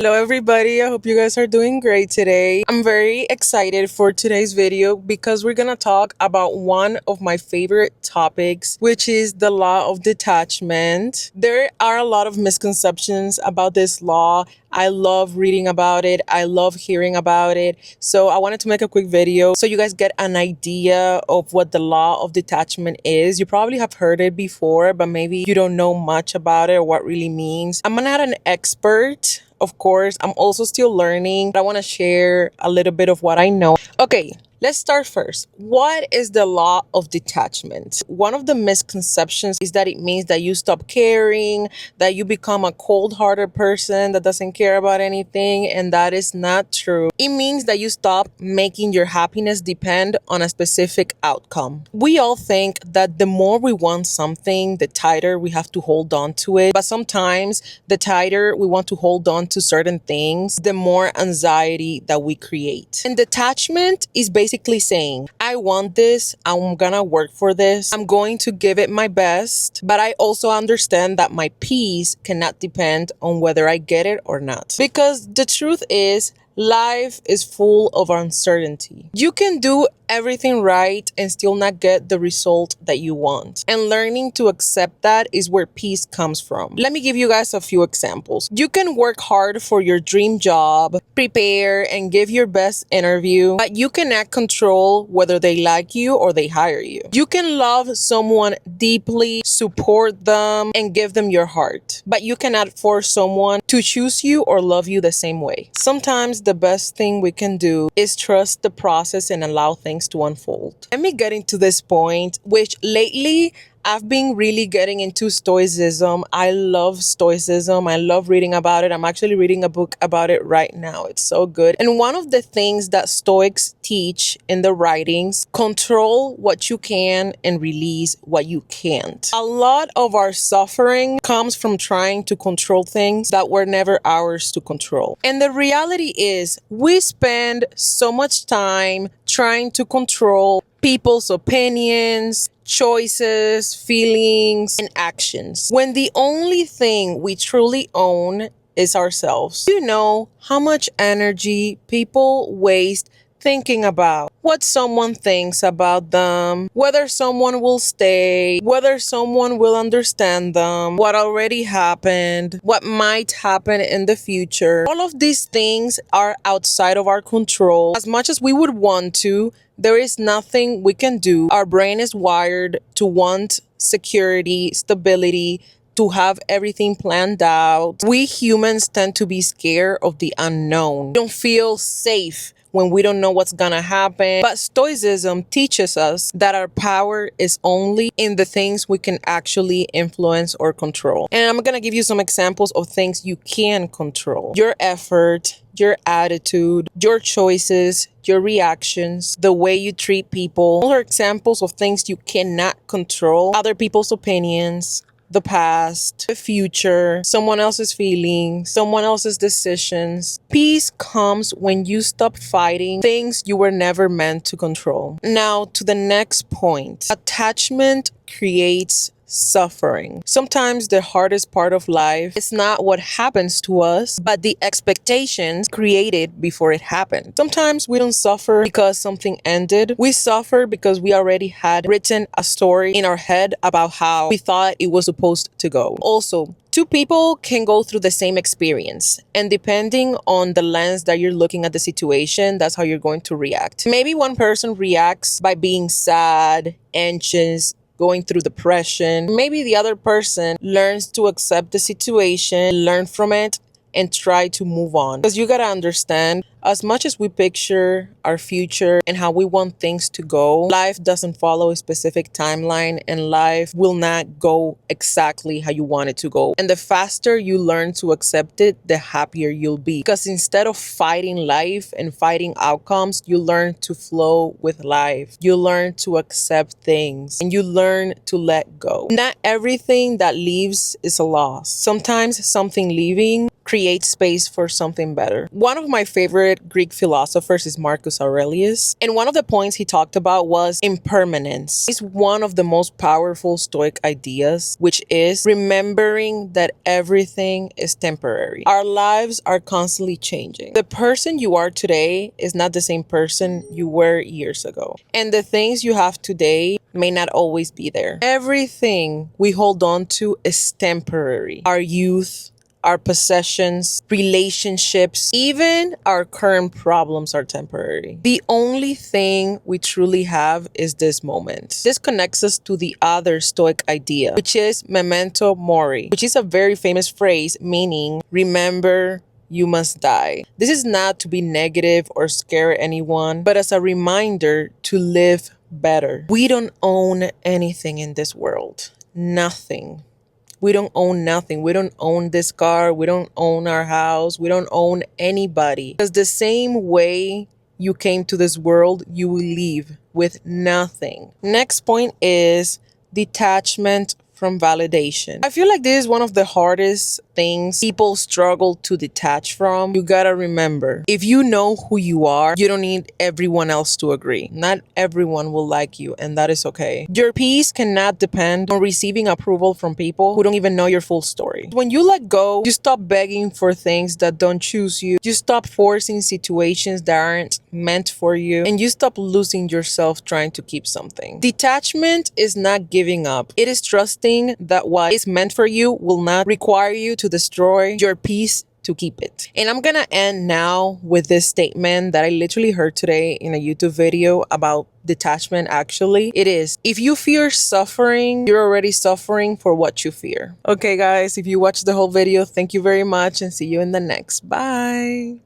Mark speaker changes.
Speaker 1: Hello everybody, I hope you guys are doing great today. I'm very excited for today's video because we're gonna talk about one of my favorite topics, which is the law of detachment. There are a lot of misconceptions about this law. I love reading about it. I love hearing about it. So I wanted to make a quick video so you guys get an idea of what the law of detachment is. You probably have heard it before, but maybe you don't know much about it or what it really means. I'm not an expert. Of course, I'm also still learning, but I want to share a little bit of what I know. Okay, let's start first. What is the law of detachment? One of the misconceptions is that it means that you stop caring, that you become a cold-hearted person that doesn't care about anything, and that is not true. It means that you stop making your happiness depend on a specific outcome. We all think that the more we want something, the tighter we have to hold on to it. But sometimes the tighter we want to hold on to certain things, the more anxiety that we create. And detachment is basically saying, I want this, I'm gonna work for this, I'm going to give it my best, but I also understand that my peace cannot depend on whether I get it or not. Because the truth is, life is full of uncertainty. You can do everything right and still not get the result that you want. And learning to accept that is where peace comes from. Let me give you guys a few examples. You can work hard for your dream job, prepare and give your best interview, but you cannot control whether they like you or they hire you. You can love someone deeply, support them, and give them your heart, but you cannot force someone to choose you or love you the same way. Sometimes the best thing we can do is trust the process and allow things to unfold. Let me get into this point, which lately I've been really getting into Stoicism. I love Stoicism. I love reading about it. I'm actually reading a book about it right now. It's so good. And one of the things that Stoics teach in the writings, control what you can and release what you can't. A lot of our suffering comes from trying to control things that were never ours to control. And the reality is, we spend so much time trying to control people's opinions, choices, feelings, and actions, when the only thing we truly own is ourselves. You know how much energy people waste thinking about what someone thinks about them, whether someone will stay, whether someone will understand them, what already happened, what might happen in the future. All of these things are outside of our control. As much as we would want to, there is nothing we can do. Our brain is wired to want security, stability, to have everything planned out. We humans tend to be scared of the unknown. We don't feel safe when we don't know what's gonna happen. But Stoicism teaches us that our power is only in the things we can actually influence or control. And I'm gonna give you some examples of things you can control. Your effort, your attitude, your choices, your reactions, the way you treat people. All are examples of things you cannot control. Other people's opinions, the past, the future, someone else's feelings, someone else's decisions. Peace comes when you stop fighting things you were never meant to control. Now to the next point. Attachment creates suffering. Sometimes the hardest part of life is not what happens to us, but the expectations created before it happened. Sometimes we don't suffer because something ended. We suffer because we already had written a story in our head about how we thought it was supposed to go. Also, two people can go through the same experience, and depending on the lens that you're looking at the situation, that's how you're going to react. Maybe one person reacts by being sad, anxious, going through depression. Maybe the other person learns to accept the situation, learn from it, and try to move on. Because you gotta understand, as much as we picture our future and how we want things to go, life doesn't follow a specific timeline, and life will not go exactly how you want it to go. And the faster you learn to accept it, the happier you'll be. Because instead of fighting life and fighting outcomes, you learn to flow with life. You learn to accept things and you learn to let go. Not everything that leaves is a loss. Sometimes something leaving create space for something better. One of my favorite Greek philosophers is Marcus Marcus Aurelius. And one of the points he talked about was impermanence. It's one of the most powerful Stoic ideas, which is remembering that everything is temporary. Our lives are constantly changing. The person you are today is not the same person you were years ago. And the things you have today may not always be there. Everything we hold on to is temporary. Our youth, our possessions, relationships, even our current problems are temporary. The only thing we truly have is this moment. This connects us to the other Stoic idea, which is memento mori, which is a very famous phrase meaning remember you must die. This is not to be negative or scare anyone, but as a reminder to live better. We don't own anything in this world. Nothing. We don't own nothing. We don't own this car. We don't own our house. We don't own anybody. Because the same way you came to this world, you will leave with nothing. Next point is detachment from validation. I feel like this is one of the hardest things people struggle to detach from. You gotta remember, if you know who you are, you don't need everyone else to agree. Not everyone will like you, and that is okay. Your peace cannot depend on receiving approval from people who don't even know your full story. When you let go, you stop begging for things that don't choose you. You stop forcing situations that aren't meant for you, and you stop losing yourself trying to keep something. Detachment is not giving up. It is trusting that what is meant for you will not require you to destroy your peace to keep it. And I'm gonna end now with this statement that I literally heard today in a YouTube video about detachment. Actually, it is, if you fear suffering, you're already suffering for what you fear. Okay guys, if you watched the whole video, thank you very much and see you in the next. Bye.